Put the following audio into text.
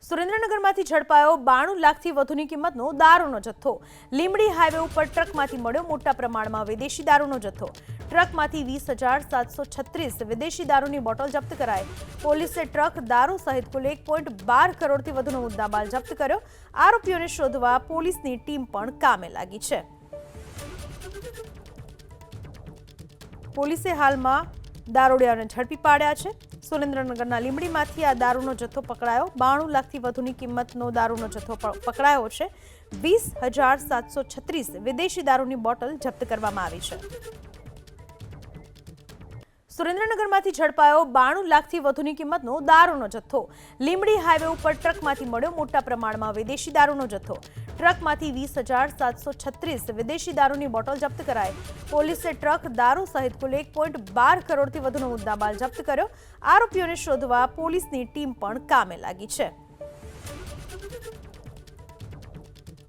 સુરેન્દ્રનગરમાંથી ઝડપાયો 92 લાખથી વધુની કિંમતનો દારૂનો જથ્થો। લીંબડી હાઈવે ઉપર ટ્રકમાંથી મળ્યો મોટા પ્રમાણમાં વિદેશી દારૂનો જથ્થો। ટ્રકમાંથી 20,736 વિદેશી દારૂની બોટલ જપ્ત કરાઈ। પોલીસે ટ્રક દારૂ સહિત કુલ 1.12 કરોડથી વધુનો મુદ્દામાલ જપ્ત કર્યો। આરોપીઓને શોધવા પોલીસની ટીમ પણ કામે લાગી છે। પોલીસે હાલમાં દારૂડિયાઓને ઝડપી પાડ્યા છે। સુરેન્દ્રનગરના લીંબડીમાંથી આ દારૂનો જથ્થો પકડાયો। 92 લાખથી વધુની કિંમતનો દારૂનો જથ્થો પકડાયો છે। 20,736 વિદેશી દારૂની બોટલ જપ્ત કરવામાં આવી છે। સુરેન્દ્રનગરમાંથી ઝડપાયો 92 લાખથી વધુની કિંમતનો દારૂનો જથ્થો। લીંબડી હાઈવે ઉપર ટ્રકમાંથી મળ્યો મોટા પ્રમાણમાં વિદેશી દારૂનો જથ્થો। ટ્રકમાંથી 20,736 વિદેશી દારૂની બોટલ જપ્ત કરાઈ। પોલીસે ટ્રક દારૂ સહિત કુલ 1.12 કરોડથી વધુનો મુદ્દામાલ જપ્ત કર્યો। આરોપીઓને શોધવા પોલીસની ટીમ પણ કામે લાગી છે।